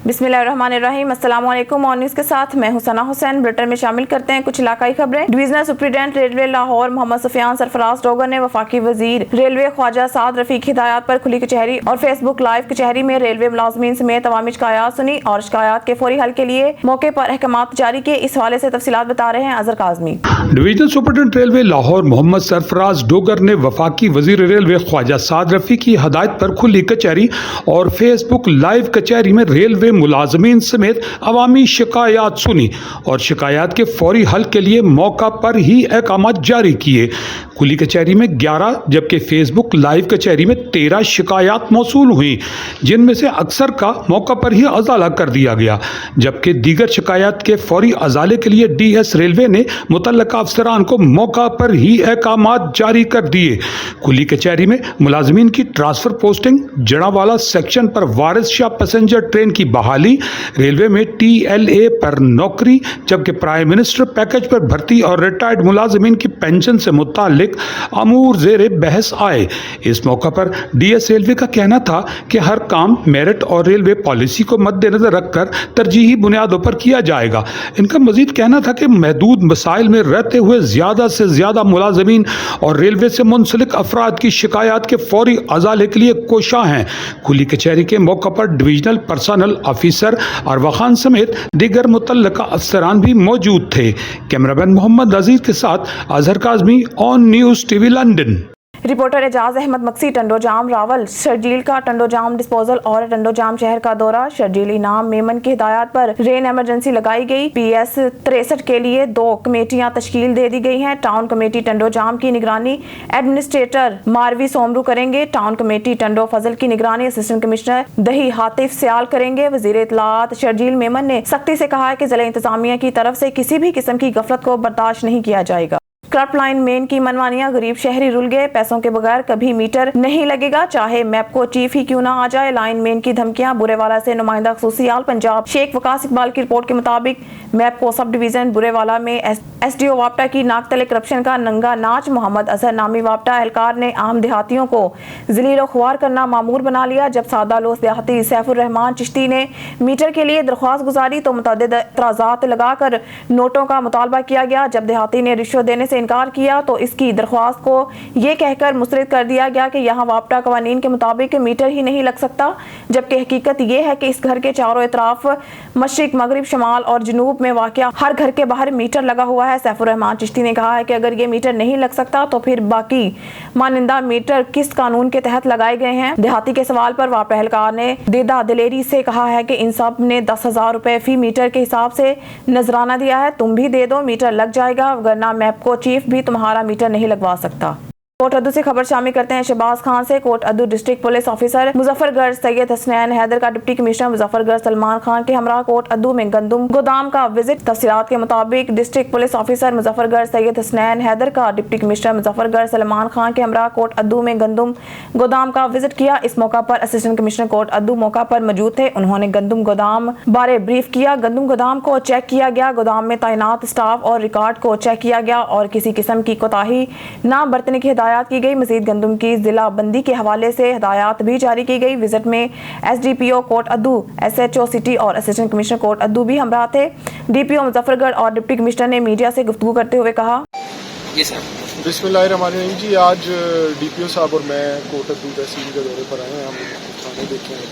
बिस्मिल्लाहिर्रहमानिर्रहीम। अस्सलाम वालेकुम। और न्यूज़ के साथ मैं हुसैना हुसैन। बुलेटिन में शामिल करते हैं कुछ इलाकाई खबरें। Divisional superintendent railway Lahore Mohammad Sufiyan Sarfaraz Dogar ने वफाकी वजीर रेलवे ख्वाजा साद रफीक की हिदायत पर खुली कचहरी और फेसबुक लाइव कचहरी में रेलवे मुलाजमीन समेत अवामी शिकायत सुनी और शिकायत के फौरी हल के लिए मौके पर अहकामात जारी किए। इस हवाले से तफसीलात बता रहे हैं Azhar Kazmi. Divisional superintendent railway Lahore Mohammad Sarfaraz Dogar ने वफाकी वजीर रेलवे ख्वाजा साद रफीक की हिदायत पर खुली कचहरी और फेसबुक लाइव कचहरी में रेलवे मुलाजमीन समेत अवामी शिकायत सुनी और शिकायत के फौरी हल के लिए मौका पर ही अहकामात जारी किए। खुली कचहरी में 11 जबकि फेसबुक लाइव कचहरी में 13 शिकायत मौसूल हुई, जिनमें से अक्सर का मौका पर ही अजाला कर दिया गया, जबकि दीगर शिकायत के फौरी अजाले के लिए डीएस रेलवे ने मुतल्लका अफसरान को मौका पर ही अहकामात जारी कर दिए। खुली कचहरी में मुलाजमीन की ट्रांसफर पोस्टिंग, जड़ावाला सेक्शन पर वारिस शाह पैसेंजर ट्रेन की बहाली, रेलवे में TLA पर नौकरी, जबकि प्राइम मिनिस्टर पैकेज पर भर्ती और रिटायर्ड मुलाजमीन की पेंशन से मुतालिक अमूर ज़ेरे बहस आए। इस मौका पर डीएस रेलवे का कहना था कि हर काम मेरिट और रेलवे पॉलिसी को मद्देनजर रखकर तरजीही बुनियादों पर किया जाएगा। इनका मजीद कहना था कि महदूद मसाइल में रहते हुए ज़्यादा से ज़्यादा मुलाजमीन और रेलवे से मुंसलिक अफराद की शिकायत के फौरी अजाले के लिए कोशा हैं। खुली कचहरी के मौका पर डिवीजनल पर्सनल ऑफिसर अरवा खान समेत दीगर मुतल्लका अफसरान भी मौजूद थे। कैमरामैन मोहम्मद अजीज के साथ Azhar Kazmi, on News TV London. Reporter Ejaz Ahmed मक्सी टंडोजाम रावल शर्जील का टंडोजाम डिस्पोजल और टंडोजाम शहर का दौरा। शर्जील इनाम मेमन की हिदायत पर रेन एमरजेंसी लगाई गई। PS 63 के लिए 2 कमेटियां तश्कील दे दी गई हैं। टाउन कमेटी टंडोजाम की निगरानी एडमिनिस्ट्रेटर मारवी सोमरू करेंगे। टाउन कमेटी टंडो फजल की निगरानी असिस्टेंट कमिश्नर दही हातिफ सियाल करेंगे। वजीर इत्तलात शर्जील मेमन ने सख्ती से कहा है कि जिला इंतजामिया की तरफ से किसी भी किस्म की गफलत को बर्दाश्त नहीं किया जाएगा। क्रॉप लाइन मेन की मनमानियां, गरीब शहरी रुल गए, पैसों के बगैर कभी मीटर नहीं लगेगा, चाहे मैपको चीफ ही क्यों ना आ जाए। लाइन मेन की धमकियां। बुरेवाला से नुमाइंदा खसूसी आल पंजाब शेख वकास इकबाल की रिपोर्ट के मुताबिक मैपको सब डिवीजन बुरेवाला में SDO वापटा की नाकतले करप्शन का नंगा नाच। मोहम्मद अजहर नामी वापटा एहलकार ने आम देहातियों को जलील और खुआर करना मामूर बना लिया। जब सादा लोस देहाती सैफुर रहमान चिश्ती ने मीटर के लिए दरख्वास्त गुजारी तो मुतअद्दिद एतराज़ात लगाकर नोटों का मुतालबा किया गया। जब देहाती ने रिश्वत देने से इनकार किया तो इसकी दरख्वास्त को ये कहकर मुस्तरद कर दिया गया कि यहाँ वापटा कवानीन के मुताबिक मीटर ही नहीं लग सकता, जबकि हकीकत ये है कि इस घर के चारों इतराफ मशरिक, मगरिब, शमाल और जनूब में वाक़या हर घर के बाहर मीटर लगा हुआ है। सैफुर रहमान चिश्ती ने कहा है कि अगर ये मीटर नहीं लग सकता तो फिर बाकी मानिंदा मीटर किस कानून के तहत लगाए गए हैं। देहाती के सवाल पर वापटा एहलकार ने देदा दिलेरी से कहा है कि इन सब ने 10,000 रुपए फी मीटर के हिसाब से नजराना दिया है, तुम भी दे दो, मीटर लग जाएगा, वरना मैपको चीफ भी तुम्हारा मीटर नहीं लगवा सकता। कोट अद्दू से खबर शामिल करते हैं शहबाज खान से। Kot Addu district police officer Muzaffargarh Syed Hasnain Haider का डिप्टी कमिश्नर मुजफ्फरगढ़ सलमान खान के हमरा कोट अद्दू में गंदम गोदाम का विजिट। तफसीलात के मुताबिक district police officer Muzaffargarh Syed Hasnain Haider का डिप्टी कमिश्नर मुजफ्फरगढ़ सलमान खान के हमरा कोट अद्दू में गंदम गोदाम का विजिट किया। इस मौका पर असिस्टेंट कमिश्नर कोट अद्दू मौका पर मौजूद थे। उन्होंने गंदम गोदाम बारे ब्रीफ किया। गंदम गोदाम को चेक किया गया, गोदाम में तैनात स्टाफ और रिकॉर्ड को चेक किया गया और किसी किस्म की कोताही न बरतने की हिदायत की गई। मजीद गंदम की जिला बंदी के हवाले से हिदायत भी जारी की गई। विजिट में SDPO कोट अद्दू, SHO सिटी और असिस्टेंट कमिश्नर कोट अद्दू भी हमरा थे। DPO मुजफ्फरगढ़ और डिप्टी कमिश्नर ने मीडिया से गुफ्तगू करते हुए कहा, बिस्मिल्लाहिर्रहमानिर्रहीम जी, आज DPO साहब और मैं कोट अद्दू तहसील के दौरे पर आए हैं। हम थाने देखे हैं,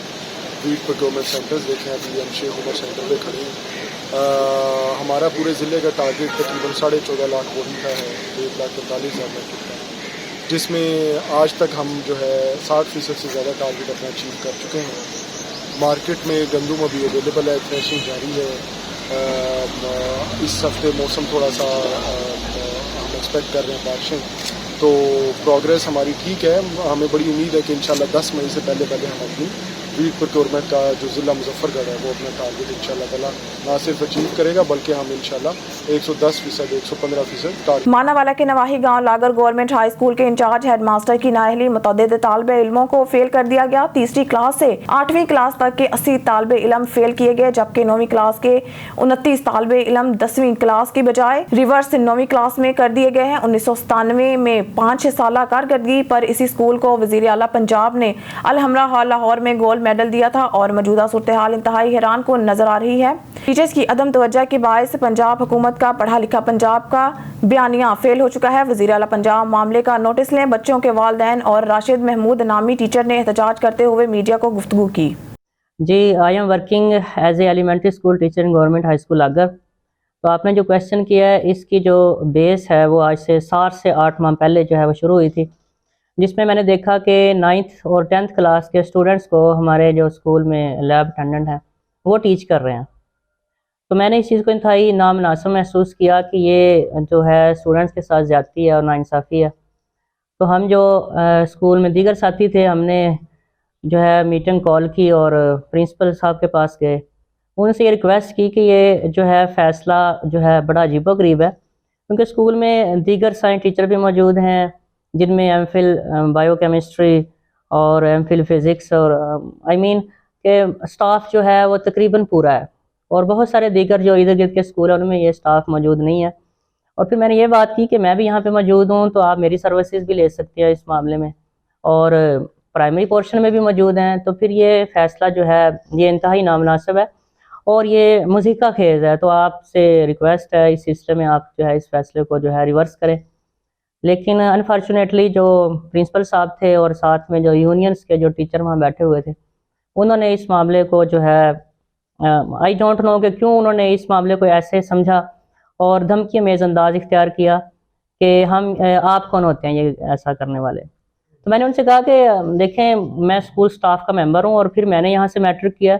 वीट प्रोक्योरमेंट सेंटर्स देखे हैं, अभी हम शेख उमर सेंटर पे खड़े हैं। हमारा पूरे ज़िले का टारगेट तकरीबन 14.5 लाख बोरी का है, 1,45,000 मीट्रिक टन, जिसमें आज तक हम जो है 60% से ज़्यादा टारगेट अपना अचीव कर चुके हैं। मार्केट में गंदम अभी अवेलेबल है, थ्रेशिंग जारी है। इस हफ्ते मौसम थोड़ा सा हम एक्सपेक्ट कर रहे हैं बारिशें, तो प्रोग्रेस हमारी ठीक है। हमें बड़ी उम्मीद है कि इंशाल्लाह 10 मई से पहले हम अपनी वीट प्रोक्योरमेंट का जो ज़िला मुजफ्फरगढ़ है वो अपना टारगेट इंशाल्लाह ताला ना सिर्फ अचीव करेगा बल्कि हम इंशाल्लाह 110%, 115% टारगेट। मानावाला के नवाही गांव लागर गवर्नमेंट हाई स्कूल के इंचार्ज हेडमास्टर की नाअहली, मुतअद्दिद तालिबे इल्मों को फेल कर दिया गया। 3री क्लास से 8वीं क्लास तक के 80 तालिबे इल्म फेल किए गए, जबकि 9वीं क्लास के 29 तालिबे इल्म 10वीं क्लास की बजाय रिवर्स 9वीं क्लास में कर दिए गए हैं। 1997 में 5 साल कारकर्दगी पर इसी स्कूल को वजीर आला पंजाब ने अल हमरा हॉल लाहौर में गोल्ड میڈل دیا تھا اور موجودہ صورتحال انتہائی حیران کن نظر آ رہی ہے۔ ٹیچرز کی عدم توجہ کے باعث پنجاب حکومت کا پڑھا لکھا پنجاب کا بیانیہ فیل ہو چکا ہے۔ وزیر اعلیٰ پنجاب معاملے کا نوٹس لیں۔ بچوں کے والدین اور راشد محمود نامی ٹیچر نے احتجاج کرتے ہوئے میڈیا کو گفتگو کی۔ جی I am working as a elementary school teacher in government high school اگر۔ تو آپ نے جو کویشچن کیا ہے اس کی جو بیس ہے وہ آج سے 7 سے 8 ماہ پہلے جو ہے وہ شروع ہوئی تھی، جس میں نے دیکھا کہ 9th اور 10th کلاس کے اسٹوڈنٹس کو ہمارے جو اسکول میں لیب اٹینڈنٹ ہیں وہ ٹیچ کر رہے ہیں۔ تو میں نے اس چیز کو انتہائی نامناسب محسوس کیا کہ یہ جو ہے اسٹوڈنٹس کے ساتھ زیادتی ہے اور ناانصافی ہے۔ تو ہم جو اسکول میں دیگر ساتھی تھے ہم نے جو ہے میٹنگ کال کی اور پرنسپل صاحب کے پاس گئے، ان سے یہ ریکویسٹ کی کہ یہ جو ہے فیصلہ جو ہے بڑا عجیب و غریب ہے، کیونکہ اسکول میں دیگر سائنس ٹیچر بھی موجود ہیں جن میں ایم فل بایو کیمسٹری اور ایم فل فزکس اور کہ اسٹاف جو ہے وہ تقریباً پورا ہے، اور بہت سارے دیگر جو ارد گرد کے اسکول ہیں ان میں یہ اسٹاف موجود نہیں ہے۔ اور پھر میں نے یہ بات کی کہ میں بھی یہاں پہ موجود ہوں تو آپ میری سروسز بھی لے سکتے ہیں اس معاملے میں، اور پرائمری پورشن میں بھی موجود ہیں، تو پھر یہ فیصلہ جو ہے یہ انتہائی نامناسب ہے اور یہ مضحکہ خیز ہے۔ تو آپ سے ریکویسٹ ہے اس سلسلے میں آپ جو ہے اس فیصلے کو جو ہے ریورس کریں۔ لیکن انفارچونیٹلی جو پرنسپل صاحب تھے اور ساتھ میں جو یونینز کے جو ٹیچر وہاں بیٹھے ہوئے تھے انہوں نے اس معاملے کو جو ہے آئی ڈونٹ نو کہ کیوں انہوں نے اس معاملے کو ایسے سمجھا اور دھمکی امیز انداز اختیار کیا کہ آپ کون ہوتے ہیں یہ ایسا کرنے والے۔ تو میں نے ان سے کہا کہ دیکھیں میں اسکول سٹاف کا ممبر ہوں اور پھر میں نے یہاں سے میٹرک کیا،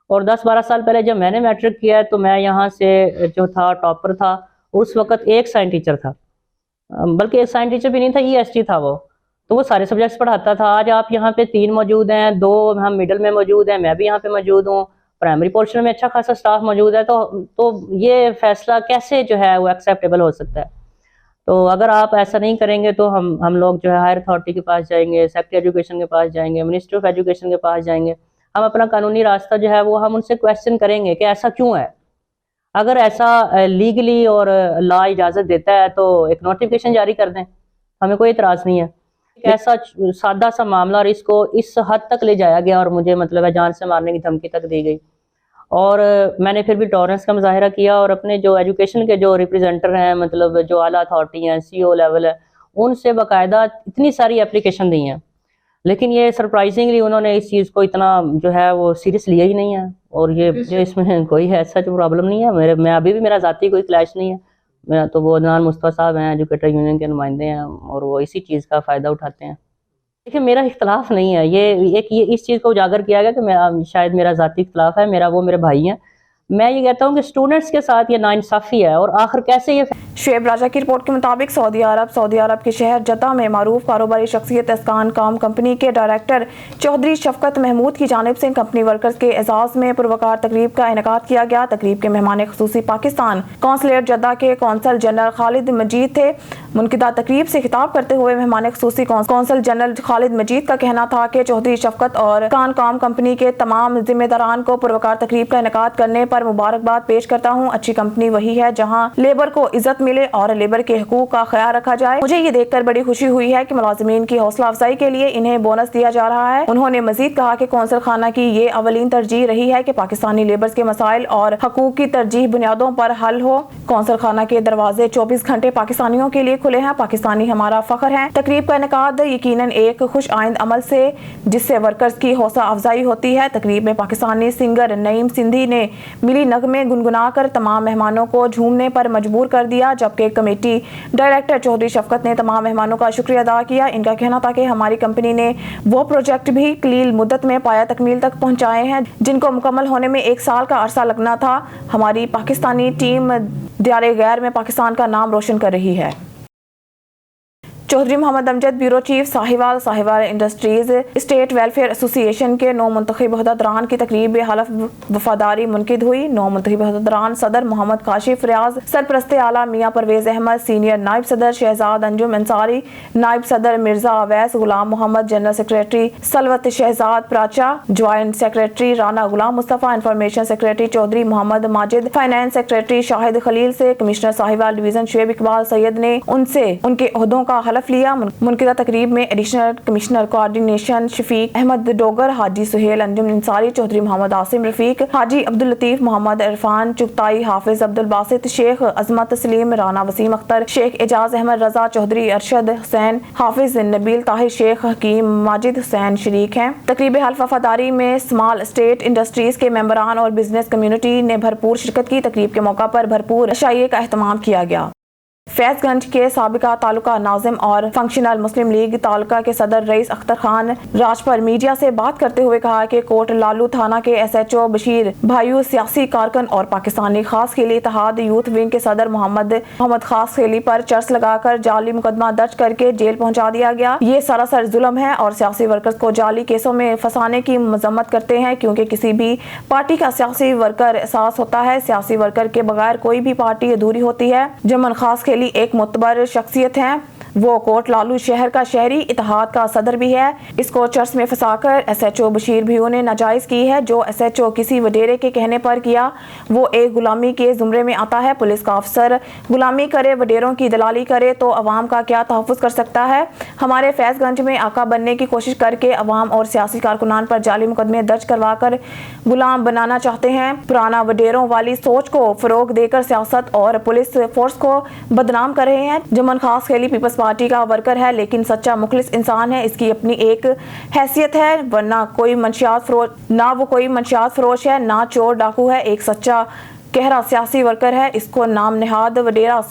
اور 10-12 سال پہلے جب میں نے میٹرک کیا تو میں یہاں سے جو تھا ٹاپر تھا، اس وقت ایک سائنس ٹیچر تھا، بلکہ ایک سائنس ٹیچر بھی نہیں تھا، EST تھا وہ، تو وہ سارے سبجیکٹس پڑھاتا تھا۔ آج آپ یہاں پہ 3 موجود ہیں، 2 ہم مڈل میں موجود ہیں، میں بھی یہاں پہ موجود ہوں، پرائمری پورشن میں اچھا خاصا سٹاف موجود ہے، تو یہ فیصلہ کیسے جو ہے وہ ایکسیپٹیبل ہو سکتا ہے؟ تو اگر آپ ایسا نہیں کریں گے تو ہم لوگ جو ہے ہائر اتھارٹی کے پاس جائیں گے، سیکٹری ایجوکیشن کے پاس جائیں گے، منسٹری آف ایجوکیشن کے پاس جائیں گے، ہم اپنا قانونی راستہ جو ہے وہ ہم ان سے کویشچن کریں گے کہ ایسا کیوں ہے۔ اگر ایسا لیگلی اور لا اجازت دیتا ہے تو ایک نوٹیفیکیشن جاری کر دیں، ہمیں کوئی اعتراض نہیں ہے۔ ایسا سادہ سا معاملہ اور اس کو اس حد تک لے جایا گیا اور مجھے مطلب ہے جان سے مارنے کی دھمکی تک دی گئی، اور میں نے پھر بھی ٹالرنس کا مظاہرہ کیا اور اپنے جو ایجوکیشن کے جو ریپریزنٹر ہیں مطلب جو اعلیٰ اتھارٹی ہیں، CO لیول ہے، ان سے باقاعدہ اتنی ساری اپلیکیشن دی ہیں، لیکن یہ سرپرائزنگلی انہوں نے اس چیز کو اتنا جو ہے وہ سیریس لیا ہی نہیں ہے، اور یہ جو اس میں کوئی ایسا جو پرابلم نہیں ہے، میں ابھی بھی میرا ذاتی کوئی کلیش نہیں ہے، میرا تو وہ عدنان مصطفیٰ صاحب ہیں ایجوکیٹر یونین کے نمائندے ہیں اور وہ اسی چیز کا فائدہ اٹھاتے ہیں۔ دیکھیں میرا اختلاف نہیں ہے، یہ اس چیز کو اجاگر کیا گیا کہ شاید میرا ذاتی اختلاف ہے، وہ میرے بھائی ہیں۔ میں یہ کہتا ہوں کہ اسٹوڈنٹس کے ساتھ یہ ناانصافی ہے، اور آخر کیسے یہ شعیب راجہ کی رپورٹ کے مطابق سعودی عرب کے شہر جدہ میں معروف کاروباری شخصیت اسکان کام کمپنی کے ڈائریکٹر چودھری شفقت محمود کی جانب سے کمپنی ورکرز کے اعزاز میں پروقار تقریب کا انعقاد کیا گیا۔ تقریب کے مہمان خصوصی پاکستان قونصلیٹ جدہ کے قونصل جنرل خالد مجید تھے۔ منعقدہ تقریب سے خطاب کرتے ہوئے مہمان خصوصی قونصل جنرل خالد مجید کا کہنا تھا کہ چودھری شفقت اور کام کمپنی کے تمام ذمہ داران کو پروقار تقریب کا انعقاد کرنے پر مبارکباد پیش کرتا ہوں۔ اچھی کمپنی وہی ہے جہاں لیبر کو عزت ملے اور لیبر کے حقوق کا خیال رکھا جائے۔ مجھے یہ دیکھ کر بڑی خوشی ہوئی ہے کہ ملازمین کی حوصلہ افزائی کے لیے انہیں بونس دیا جا رہا ہے۔ انہوں نے مزید کہا کہ قونصل خانہ کی یہ اولین ترجیح رہی ہے کہ پاکستانی لیبرز کے مسائل اور حقوق کی ترجیح بنیادوں پر حل ہو۔ قونصل خانہ کے دروازے 24 گھنٹے پاکستانیوں کے لیے کھلے ہیں۔ پاکستانی ہمارا فخر ہے۔ تقریب کا انعقاد یقیناً ایک خوش آئند عمل سے جس سے ورکرز کی حوصلہ افزائی ہوتی ہے۔ تقریب میں پاکستانی سنگر نعیم سندھی نے ملی نغمے گنگنا کر تمام مہمانوں کو جھومنے پر مجبور کر دیا، جبکہ کمیٹی ڈائریکٹر چودھری شفقت نے تمام مہمانوں کا شکریہ ادا کیا۔ ان کا کہنا تھا کہ ہماری کمپنی نے وہ پروجیکٹ بھی قلیل مدت میں پایا تکمیل تک پہنچائے ہیں جن کو مکمل ہونے میں 1 سال کا عرصہ لگنا تھا۔ ہماری پاکستانی ٹیم دیار غیر میں پاکستان کا نام روشن کر رہی ہے۔ Chaudhry Muhammad Amjad bureau chief Sahiwal industries estate welfare association کے نو منتخب عہدیداران کی تقریب حلف وفاداری منعقد ہوئی۔ نو منتخب عہدیداران صدر محمد کاشف ریاض، سرپرست اعلیٰ میاں پرویز احمد، سینئر نائب صدر شہزاد انجم انصاری، نائب صدر Mirza Awais, Ghulam Muhammad, general secretary Salwat Shahzad Paracha, joint secretary Rana Ghulam Mustafa, information secretary Chaudhry Muhammad Majid, finance secretary Shahid Khalil سے کمشنر ساہیوال ڈویژن شعیب اقبال سید نے ان سے ان کے عہدوں کا حلف हलफ लिया। मुनक़िदा तकरीब में additional commissioner coordination Shafiq Ahmad Dogar, Haji Suhail Anjum Ansari, Chaudhry Mohammad Asim Rafiq, Haji Abdul Latif Mohammad Irfan Chughtai, Hafiz Abdul Basit, Sheikh Azmat Tasleem, Rana Wasim Akhtar, Sheikh Ejaz Ahmad रजा, चौधरी अरशद हुसैन, हाफिज नबील ताहिर, शेख हकीम माजिद हुसैन शरीक हैं। तकरीब हल्फ वफादारी में स्मॉल स्टेट इंडस्ट्रीज के मेंबरान और बिजनेस कम्युनिटी ने भरपूर शिरकत की। तकरीब के मौका पर भरपूर अशाइये का एहतमाम किया गया। फैज़गंज के साबिका तालुका नाज़िम और फंक्शनल मुस्लिम लीग तालुका के सदर रईस अख्तर खान राजपर मीडिया से बात करते हुए कहा कि कोट लालू थाना के SHO बशीर भायू, सियासी कारकन और पाकिस्तानी खास खेली इत्तेहाद यूथ विंग के सदर मोहम्मद खास खेली पर चर्च लगाकर जाली मुकदमा दर्ज करके जेल पहुंचा दिया गया। ये सरासर जुल्म है और सियासी वर्कर्स को जाली केसों में फंसाने की मजम्मत करते हैं, क्योंकि किसी भी पार्टी का सियासी वर्कर एहसास होता है। सियासी वर्कर के बगैर कोई भी पार्टी अधूरी होती है। जमन खास खेली एक मुतबर शख्सियत हैं। वो कोट लालू शहर का शहरी इत्तेहाद का सदर भी है। इसको चर्च में फंसाकर SHO बशीर भीओ ने नाजायज की है। जो SHO किसी वडेरे के कहने पर किया वो एक गुलामी के जुमरे में आता है। पुलिस का अफसर गुलामी करे, वडेरों की दलाली करे तो अवाम का क्या तहफ़्फ़ुज़ कर सकता है। हमारे फैज़गंज में आका बनने की कोशिश करके अवाम और सियासी कारकुनान पर जाली मुकदमे दर्ज करवा कर गुलाम बनाना चाहते हैं। पुराना वडेरों वाली सोच को फ़रोग देकर सियासत और पुलिस फोर्स को बदनाम कर रहे हैं। जमन खास खेली पीपल्स पार्टी का वर्कर है, लेकिन सच्चा मुखलिस इंसान है। इसकी अपनी एक हैसियत है, वरना कोई मंशियात फरोश है, ना चोर डाकू है। एक सच्चा गहरा सियासी वर्कर है। इसको नाम नेहाद वडेरा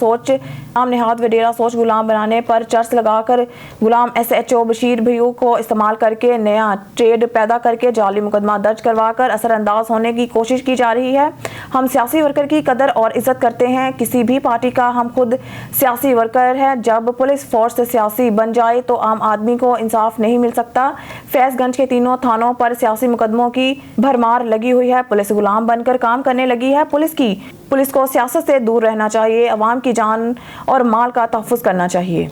सोच गुलाम बनाने पर चर्च लगाकर गुलाम SHO बशीर भैयू को इस्तेमाल करके नया ट्रेड पैदा करके जाली मुकदमा दर्ज करवाकर असरअंदाज होने की कोशिश की जा रही है। हम सियासी वर्कर की कदर और इज्जत करते हैं, किसी भी पार्टी का। हम खुद सियासी वर्कर हैं। जब पुलिस फोर्स सियासी बन जाए तो आम आदमी को इंसाफ नहीं मिल सकता। फैज़गंज के तीनों थानों पर सियासी मुकदमों की भरमार लगी हुई है। पुलिस गुलाम बनकर काम करने लगी है। पुलिस को सियासत से दूर रहना चाहिए। अवाम की जान और माल का तहफ़्फ़ुज़ करना चाहिए।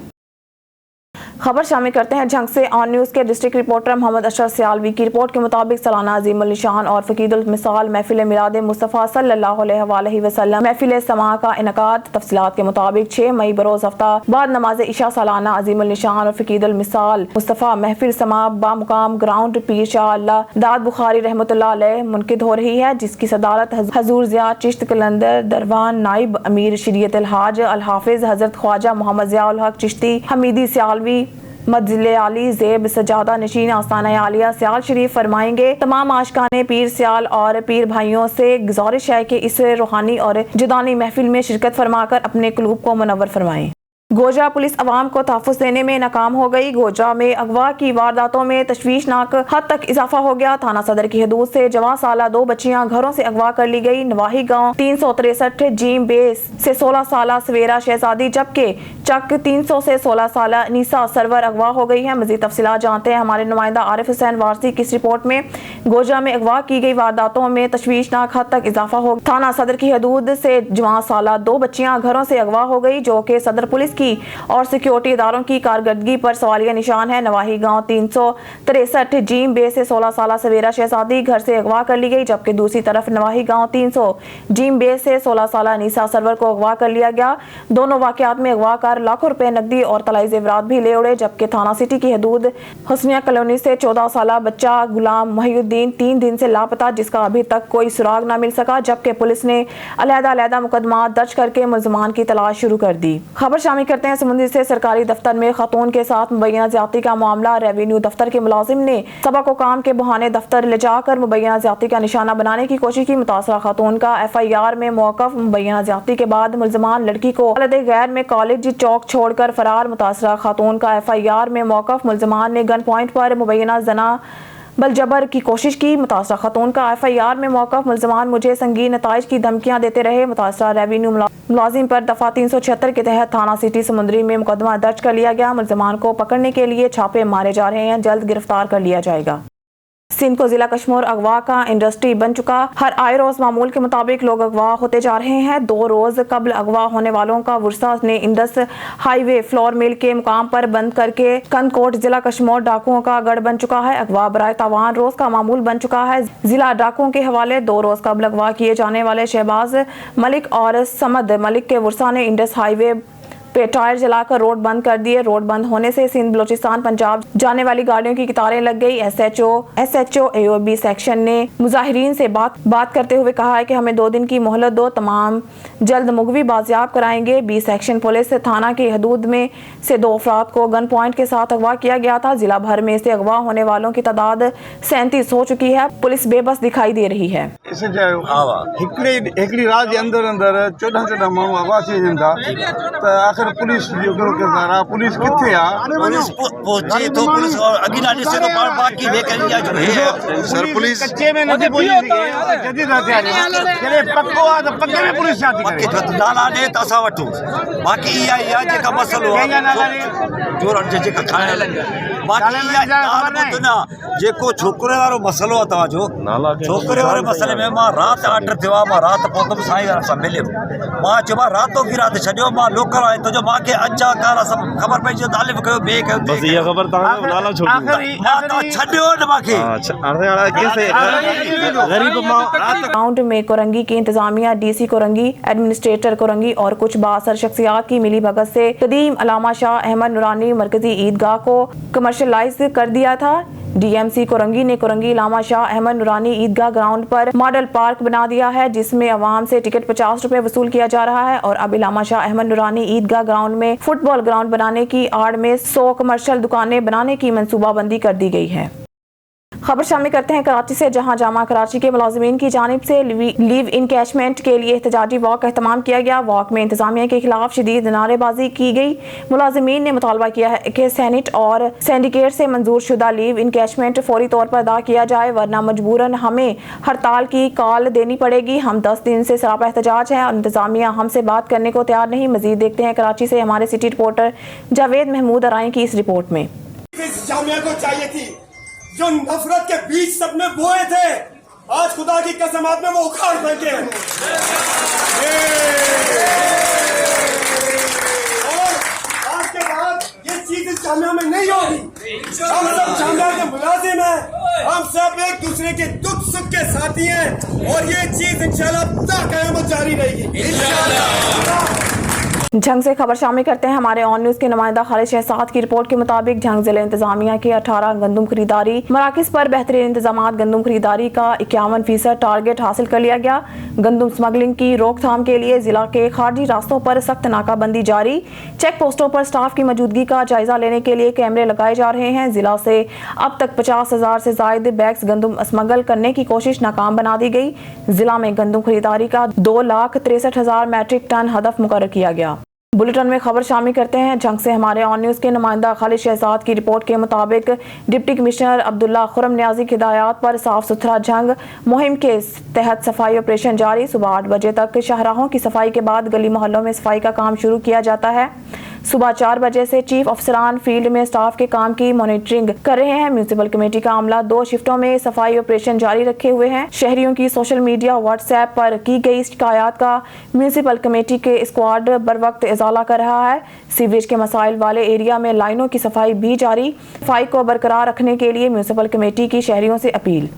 खबर शामिल करते हैं झंग से। ऑन न्यूज़ के डिस्ट्रिक्ट रिपोर्टर मोहम्मद अशरफ सियालवी की रिपोर्ट के मुताबिक सालाना अज़ीमुल निशान और फ़कीदुल मिसाल महफिल मिलाद मुस्तफ़ा सल्लल्लाहु अलैहि वसल्लम महफिल समा का इनकाद। तफसीलात के मुताबिक 6 मई बरोज़ हफ्ता बाद नमाज इशा सालाना अज़ीमुल निशान और फ़कीदुल मिसाल मुस्तफ़ा महफिल समा बामुकाम ग्राउंड पीर शाह अल्लाह दाद बुखारी रहमतुल्लाह अलैह मुनक़िद हो रही है, जिसकी सदारत हज़ूर ज़िया चिश्त कलंदर दरवान नाइब अमीर शरीयत अल हाज अल हाफिज़ हज़रत ख्वाजा मोहम्मद ज़िया उल हक चिश्ती हमीदी सियालवी मजले आली ज़ेब सजादा नशीन आस्ताना आलिया सियाल शरीफ फरमाएंगे। तमाम आशिकाने पीर सियाल और पीर भाइयों से गुजारिश है कि इस रूहानी और जुदानी महफिल में शिरकत फरमाकर अपने क़ुलूब को मुनव्वर फरमाएं। गोजा पुलिस अवाम को तहफ़्फ़ुज़ देने में नाकाम हो गई। गोजा में अगवा की वारदातों में तशवीशनाक हद तक इजाफा हो गया। थाना सदर की हदूद से जवां साला 2 बच्चियां घरों से अगवा कर ली गई। नवाही गांव 363 जीम बेस से 16 साला सवेरा शहजादी, जबकि चक 300 से 16 साला अनीसा सरवर अगवा हो गई है। मज़ीद तफसीलात जानते हैं हमारे नुमाइंदा आरिफ हुसैन वारसी की इस रिपोर्ट में। गोजा में अगवा की गई वारदातों में तशवीशनाक हद तक इजाफा हो गया। थाना सदर की हदूद से जवां साला 2 बच्चियां घरों से अगवा हो गई, जो कि सदर पुलिस की और सिक्योरिटी इदारों की कारकर्दगी पर सवालिया निशान है। नवाही गांव 363 जीम बे से 16 साला सवेरा शहजादी घर से अगवा कर ली गई, जबकि दूसरी तरफ नवाही गांव 300 जीम बे से 16 साला अनीसा सरवर को अगवा कर लिया गया। दोनों वाकयात में अगवा कर लाखों रुपए नकदी और तलाई जेवरात भी ले उड़े। जबकि थाना सिटी की हदूद हुस्निया कॉलोनी से 14 साला बच्चा गुलाम मोहिउद्दीन 3 दिन से लापता, जिसका अभी तक कोई सुराग न मिल सका, जबकि पुलिस ने अलहदा मुकदमा दर्ज करके मुलजमान की तलाश शुरू कर दी। खबर शामिल करते हैं समुंदरी से। सरकारी दफ्तर में खातून के साथ मुबैना ज्यादती का मामला। रेवेन्यू दफ्तर के मुलाजिम ने सबा को काम के बहाने दफ्तर ले जाकर मुबैना ज्यादती का निशाना बनाने की कोशिश की। मुतासरा खातून का FIR में मौकफ। मुबैना ज्यादती के बाद मुलजमान लड़की को हालत गैर में कॉलेज चौक छोड़कर फरार। मुतासरा खातून का FIR में मौकफ। मुलजमान ने गन पॉइंट पर मुबैना जना बलजबर की कोशिश की। मुतासरा खातून का FIR में मौकफ। मुलजमान मुझे संगीन नताइज की धमकियां देते रहे। मुतासरा रेवेन्यू मुलाजिम पर दफा 376 के तहत थाना सिटी समुंदरी में मुकदमा दर्ज कर लिया गया। मुलजमान को पकड़ने के लिए छापे मारे जा रहे हैं, जल्द गिरफ्तार कर लिया जाएगा। सिंध को जिला कश्मीर अगवा का इंडस्ट्री बन चुका। हर आए रोज मामूल के मुताबिक लोग अगवा होते जा रहे हैं। 2 रोज कबल अगवा होने वालों का वर्षा ने इंडस हाईवे फ्लोर मिल के मुकाम पर बंद करके कंदकोट जिला कश्मीर डाकुओं का गढ़ बन चुका है। अगवा बराए तावान रोज का मामूल बन चुका है। जिला डाकुओं के हवाले 2 रोज कबल अगवा किए जाने वाले शहबाज मलिक और समद मलिक के वर्षा ने इंडस हाईवे पे टायर जलाकर रोड बंद कर दिए। रोड बंद होने से सिंध बलोचिस्तान पंजाब जाने वाली गाड़ियों की कतारें लग गई। एसएचओ AOB सेक्शन ने मुजाहिरीन से बात करते हुए कहा है कि हमें 2 दिन की मोहलत दो, तमाम जल्द मुगवी बाजियाब कराएंगे। B सेक्शन पुलिस थाना की हदूद में से 2 अफराद को गन पॉइंट के साथ अगवा किया गया था। जिला भर में से अगवा होने वालों की तादाद 37 हो चुकी है। पुलिस बेबस दिखाई दे रही है। हिकिड़ी रात जे अंदर 14 माण्हू अगवा थी वञनि था त आख़िर पुलिस जो कहिड़ो किरदारु आहे? पुलिस किथे आहे? पुलिस पहुंचे तो पुलिस अॻिला ॾिसे तो बाक़ी वेकरी जा जो है सर पुलिस कच्चे में नथी पहुची सघे, जदीद हथियार जॾहिं पक्को आहे त पक्के में पुलिस छा थी करे? बाक़ी नाला ॾे त असां वठूं, बाक़ी इहा ई आहे जेका मसलो कंहिंजा नाला जोर जेका खाइण बाक़ी इहा ॻाल्हि ॿुध न, जेको छोकिरे वारो मसलो आहे तव्हांजो, छोकिरे वारे मसले में मां राति ऑर्डर थियो आहे, मां राति पहुतुमि साईं सां मिलियुमि, मां चयोमांसि रातो की राति छॾियो, मां लोकल आहियां तुंहिंजो, मूंखे अचा काल सभु ख़बर पइजी त अलिफ कयो ॿिए कयो बस ये खबर नाला छोड़ मां तव्हां छॾियो न मूंखे गरीब मां राउंड में कोरंगी की इंतजामिया, DC कोरंगी, एडमिनिस्ट्रेटर कोरंगी और कुछ बाअसर शख्सियात की मिली भगत से कदीम अलामा शाह अहमद नूरानी मरकजी ईदगाह को कमर्शलाइज कर दिया था। DMC कोरंगी ने कोरंगी अलामा शाह अहमद नूरानी ईदगाह ग्राउंड पर मॉडल पार्क बना दिया है, जिसमें अवाम से टिकट 50 रुपए वसूल किया जा रहा है और अब अलामा शाह अहमद नूरानी ईदगाह ग्राउंड में फुटबॉल ग्राउंड बनाने की आड़ में 100 कमर्शियल दुकानें बनाने की मंसूबाबंदी कर दी गई है। खबर शामिल करते हैं कराची से, जहां जामा कराची के मुलाजिमीन की जानिब से लीव इनकैशमेंट के लिए एहतजाजी वॉक का एहतमाम किया गया। वॉक में इंतजामिया के खिलाफ शदीद नारेबाजी की गई। मुलाजिमीन ने मुतालबा किया है कि सेनेट और सिंडिकेट से मंजूर शुदा लीव इनकैशमेंट फौरी तौर पर अदा किया जाए, वरना मजबूरन हमें हड़ताल की कॉल देनी पड़ेगी। हम 10 दिन से सरापा एहतजाज हैं और इंतजामिया हमसे बात करने को तैयार नहीं। मजीद देखते हैं कराची से हमारे सिटी रिपोर्टर जावेद महमूद अराई की इस रिपोर्ट में। जामिया को चाहिए थी जो नफरत के बीज सबने बोए थे, आज खुदा की कसम आपने वो उखाड़ फेंके हैं। और आज के बाद ये चीज इस जामिया में नहीं होगी। हम सब जामिया के मुलाजिम हैं, हम सब एक दूसरे के दुख सुख के साथी हैं और ये चीज इंशाल्लाह ता क़यामत जारी रहेगी इंशाल्लाह। झंग से खबर शामिल करते हैं हमारे ऑन न्यूज के नुमाइंदा खालिद शहजाद की रिपोर्ट के मुताबिक झंग जिले इंतजामिया के 18 गंदम खरीदारी मराकज पर बेहतरीन इंतजामात, गंदम खरीदारी का 51% टारगेट हासिल कर लिया गया। गंदम स्मगलिंग की रोकथाम के लिए जिला के खारजी रास्तों पर सख्त नाकाबंदी जारी। चेक पोस्टों पर स्टाफ की मौजूदगी का जायजा लेने के लिए कैमरे लगाए जा रहे हैं। जिला से अब तक 50,000 से ज्यादा बैग्स गंदम स्मगल करने की कोशिश नाकाम बना दी गई। जिला में गंदम खरीदारी का 2,63,000 मैट्रिक टन हदफ मुकर्रर किया गया। बुलेटिन में खबर शामिल करते हैं झंग से हमारे ऑन न्यूज के नुमाइंदा खालिद शहजाद की रिपोर्ट के मुताबिक डिप्टी कमिश्नर अब्दुल्ला खुरम न्याजी की हिदायत पर साफ सुथरा झंग मुहिम के तहत सफाई ऑपरेशन जारी। सुबह 8 बजे तक शाहराहों की सफाई के बाद गली मोहल्लों में सफाई का काम शुरू किया जाता है। सुबह 4 बजे से चीफ अफसरान फील्ड में स्टाफ के काम की मॉनिटरिंग कर रहे हैं। म्यूनिसिपल कमेटी का अमला 2 शिफ्टों में सफाई ऑपरेशन जारी रखे हुए हैं। शहरियों की सोशल मीडिया व्हाट्सएप पर की गई शिकायत का म्यूनिसिपल कमेटी के स्क्वाड बर वक्त इजाला कर रहा है। सीवेज के मसाइल वाले एरिया में लाइनों की सफाई भी जारी। सफाई को बरकरार रखने के लिए म्यूनिसिपल कमेटी की शहरियों से appeal.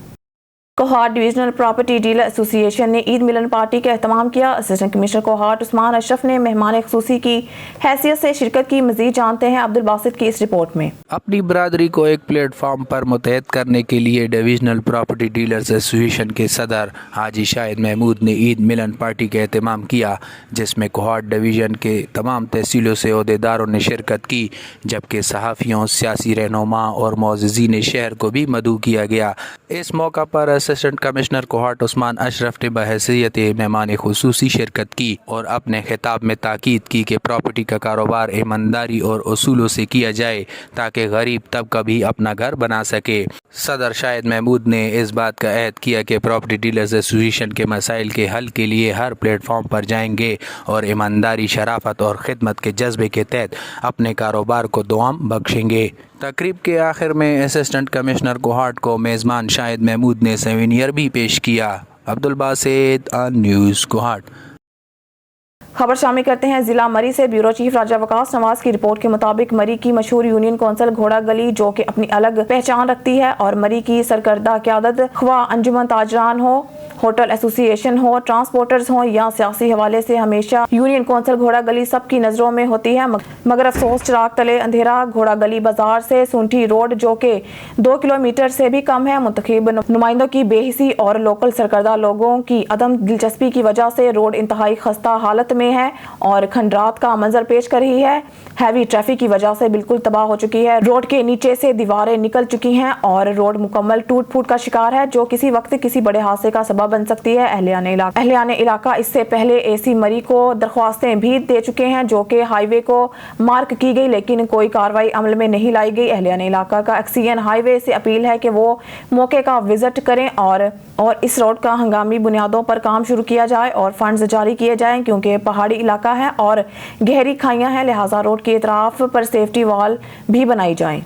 Kohat divisional property dealer association ने ईद मिलन पार्टी का एहतमाम किया। असिस्टेंट कमिश्नर कोहाट उस्मान अशरफ ने मेहमान खुसूसी की हैसियत से शिरकत की। मजीद जानते हैं अब्दुल बासित की इस रिपोर्ट में। अपनी बरादरी को एक प्लेटफार्म पर मुतहद करने के लिए डिविजनल प्रॉपर्टी डीलर्स एसोसिएशन के सदर हाजी शाहिद महमूद ने ईद मिलन पार्टी का एहतमाम किया, जिसमें कोहाट डिवीज़न के तमाम तहसीलों से अहदेदारों ने शिरकत की, जबकि सहाफ़ियों, सियासी रहनुमा और मुअज़्ज़िज़ीन शहर को भी मदऊ किया गया। इस मौका पर असिस्टेंट कमिश्नर कोहाट उस्मान अशरफ ने बहैसियत मेहमान खुसूसी शिरकत की और अपने खिताब में ताकीद की कि प्रॉपर्टी का कारोबार ईमानदारी और उसूलों से किया जाए ताकि गरीब तबका भी अपना घर बना सके। सदर शाहिद महमूद ने इस बात का अहद किया कि प्रॉपर्टी डीलर्स एसोसिएशन के मसाइल के हल के लिए हर प्लेटफॉर्म पर जाएंगे और ईमानदारी, शराफत और खिदमत के जज्बे के तहत अपने कारोबार को दुआम बख्शेंगे। तकरीब के आखिर में असिस्टेंट कमिश्नर कोहाट को मेज़बान शाहिद महमूद ने सेवेनियर भी पेश किया। Abdul Basit on news Kohat. खबर शामिल करते हैं जिला मरी से। ब्यूरो चीफ राजा वकास नवाज की रिपोर्ट के मुताबिक मरी की मशहूर यूनियन कौंसिल घोड़ा गली, जो कि अपनी अलग पहचान रखती है और मरी की सरकर्दा क़यादत, ख्वा अंजुमन ताजरान हो, होटल एसोसिएशन हो, ट्रांसपोर्टर्स हो या सियासी हवाले से, हमेशा यूनियन कौंसिल घोड़ा गली सबकी नज़रों में होती है। मगर अफसोस चिराग तले अंधेरा। घोड़ा गली बाजार से सूंठी रोड, जो कि 2 किलोमीटर से भी कम है, मुंतखब नुमाइंदों की बेहिसी और लोकल सरकर्दा लोगों की अदम दिलचस्पी की वजह से रोड इंतहाई खस्ता हालत में है और खंडरात का मंजर पेश कर रही है। हैवी ट्रैफिक की वजह से बिल्कुल तबाह हो चुकी है। रोड के नीचे से दीवारें निकल चुकी हैं और रोड मुकम्मल टूट फूट का शिकार है, जो किसी वक्त किसी बड़े हादसे का सबब बन सकती है। अहलियाने इलाका इससे पहले एसी मरी को दरख्वास्तें भी दे चुके हैं, जो कि हाईवे को मार्क की गई, लेकिन कोई कार्रवाई अमल में नहीं लाई गई। अहलियाने इलाका का एक्सीएन हाईवे से अपील है कि वो मौके का विजिट करें और इस रोड का हंगामी बुनियादों पर काम शुरू किया जाए और फंड्स जारी किए जाएं, क्योंकि पहाड़ी इलाका है और गहरी खाइयां हैं, लिहाजा रोड की इतराफ पर सेफ्टी वॉल भी बनाई जाएं।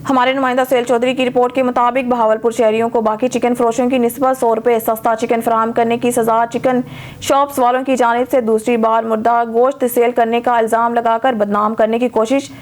हमारे नुमाइंदा सुहेल चौधरी की रिपोर्ट के मुताबिक बहावलपुर शहरियों को बाकी चिकन फरोशों की निस्बत 100 रुपये सस्ता चिकन फराहम करने की सजा। चिकन शॉप्स वालों की जानिब से दूसरी बार मुर्दा गोश्त सेल करने का इल्ज़ाम लगाकर बदनाम करने की कोशिश।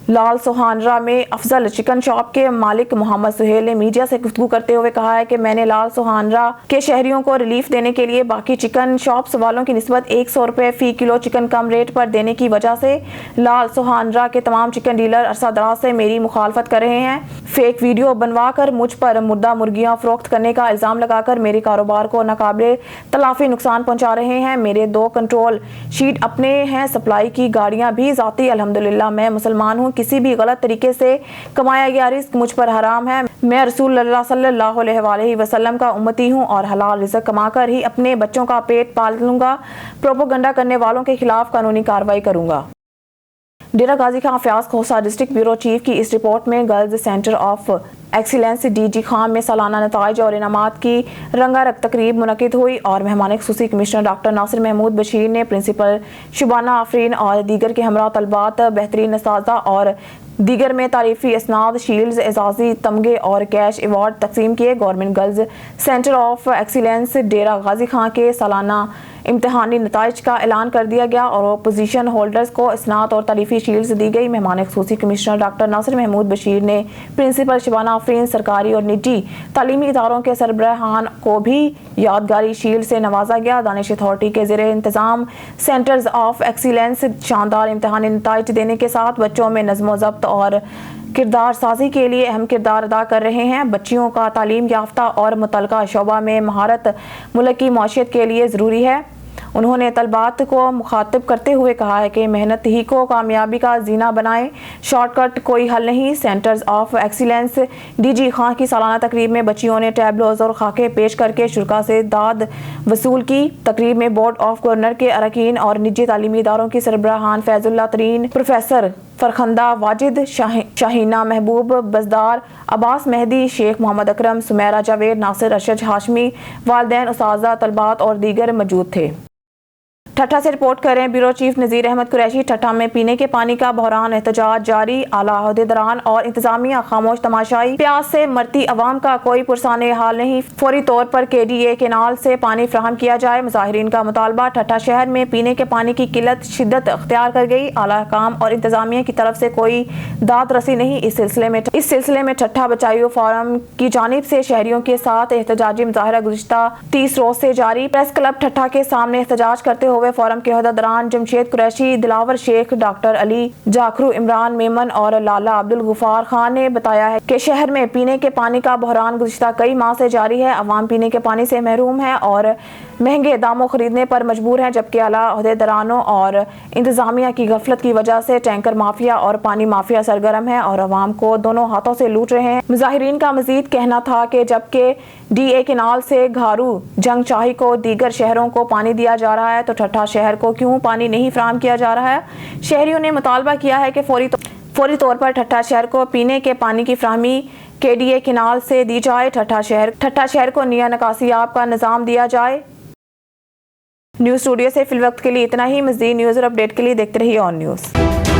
लाल सोहानरा में अफजल चिकन शॉप के मालिक मोहम्मद सुहेल ने मीडिया से गुफ्तगू करते हुए कहा है कि मैंने लाल सोहानरा के शहरियों को रिलीफ देने के लिए बाकी चिकन शॉप्स वालों की निस्बत 100 रुपये फी किलो चिकन कम रेट पर देने की वजह से लाल सोहानरा के तमाम चिकन डीलर अरसा दराज से मेरी मुखालफत कर रहे हैं। फेक वीडियो बनवा कर मुझ पर मुर्दा मुर्गियां फरोख्त करने का इल्ज़ाम लगाकर मेरे कारोबार को नाकाबिले तलाफी नुकसान पहुंचा रहे हैं। मेरे 2 कंट्रोल शीट अपने हैं, सप्लाई की गाड़ियां भी ज़ाती। अल्हम्दुलिल्लाह मैं मुसलमान हूँ, किसी भी गलत तरीके से कमाया गया रिस्क मुझ पर हराम है। मैं रसूल सल्लल्लाहु अलैहि वसल्लम का उम्मती हूँ और हलाल रिज़्क कमाकर ही अपने बच्चों का पेट पाल लूंगा। प्रोपोगंडा करने वालों के खिलाफ कानूनी कार्रवाई करूंगा। डेरा गाजी खां फयाज खोसा डिस्ट्रिक्ट ब्यूरो चीफ की इस रिपोर्ट में girls centre of excellence DG Khan में सालाना नताइज और इनामात की रंगारंग तकरीब मुनक़िद हुई और मेहमान ख़ुसूसी कमिश्नर डॉक्टर नासिर महमूद बशीर ने प्रिंसिपल शुबाना आफरीन और दीगर के हमरा तलबात बेहतरीन असातिज़ा और दीगर में तारीफ़ी इसनाद, शील्ड्स, एजाज़ी तमगे और कैश अवार्ड तकसीम किए। Government girls centre of excellence Dera Ghazi Khan के सालाना इम्तिहानी नताइज का ऐलान कर दिया गया और पोजीशन होल्डर्स को इसनाद और तारीफ़ी शील्ड्स दी गई। मेहमान ख़ुसूसी कमिश्नर डॉक्टर नासिर महमूद बशीर ने प्रिंसिपल शुबाना आफरीन, सरकारी और निजी तालीमी इदारों के सरबराहान को भी यादगारी शील्ड से नवाजा गया। दानिश अथॉरिटी के ज़ेरे इंतज़ाम सेंटर्स ऑफ एक्सीलेंस शानदार इम्तिहानी नताइज देने के साथ बच्चों में नज़्म ज़ब्त और किरदार साजी के लिए अहम किरदार अदा कर रहे हैं। बच्चियों का तालीम याफ्ता और मुतलका शोबा में महारत मुल्क की मौशियत के लिए ज़रूरी है। उन्होंने तलबात को मुखातिब करते हुए कहा है कि मेहनत ही को कामयाबी का जीना बनाएं, शॉर्टकट कोई हल नहीं। सेंटर्स ऑफ एक्सीलेंस DG खां की सालाना तकरीब में बच्चियों ने टैबलोज और खाके पेश करके शुरा से दाद वसूल की। तकरीब में बोर्ड ऑफ गवर्नर के अरकान और निजी तालीमी इदारों की सरबराहान फैजुल्ला तरीन, प्रोफेसर फरखंदा वाजिद, शाहीना महबूब बजदार, अब्बास मेहदी, शेख मोहम्मद अकरम, सुमेरा जावेद, नासिर अरशद हाशमी, वालिदैन, उस्ताज़ा, तलबात और दीगर मौजूद थे। ठट्ठा से रिपोर्ट करें ब्यूरो चीफ नज़ीर अहमद कुरैशी। ठट्ठा में पीने के पानी का बहरान, एहतजाज जारी। आला अहदेदारान और इंतजामिया खामोश तमाशाई। प्यास से मरती अवाम का कोई पुरसाने हाल नहीं। फौरी तौर पर KDA केनाल से पानी फ्राहम किया जाए। मुजाहिरीन का मुतालबा। ठट्ठा शहर में पीने के पानी की किल्लत शिद्दत अख्तियार कर गई। आला हुकाम और इंतजामिया की तरफ से कोई दाद रसी नहीं। इस सिलसिले में ठट्ठा बचाइयो फोरम की जानिब से शहरियों के साथ एहतजाजी मुजाहरा गुज़िश्ता 30 रोज से जारी। प्रेस क्लब ठट्ठा के सामने एहतजाज करते हुए फोरम के अहदेदारान जमशेद कुरैशी, दिलावर शेख, डॉक्टर अली जाखरू, इमरान मेमन और लाला अब्दुल गुफार खान ने बताया है कि शहर में पीने के पानी का बहरान गुज़िश्ता कई माह से जारी है। अवाम पीने के पानी से महरूम है और महंगे दामों खरीदने पर मजबूर हैं, जबकि आला अहदेदारानों और इंतजामिया की गफलत की वजह से टैंकर माफिया और पानी माफिया सरगर्म है और अवाम को दोनों हाथों से लूट रहे हैं। मुजाहिरीन का मजीद कहना था कि जबकि DA केनाल से घारू, जंग चाही को दीगर शहरों को पानी दिया जा रहा है, तो ठट्ठा शहर को क्यों पानी नहीं फराहम किया जा रहा है। शहरियों ने मुतालबा किया है कि फौरी तौर पर ठट्ठा शहर को पीने के पानी की फराहमी KDA केनाल से दी जाए। ठट्ठा शहर को निया निकासियाब का निज़ाम दिया जाए। न्यूज़ स्टूडियो से फिल वक्त के लिए इतना ही। मज़ीद न्यूज़ और अपडेट के लिए देखते रहिए ऑन न्यूज़।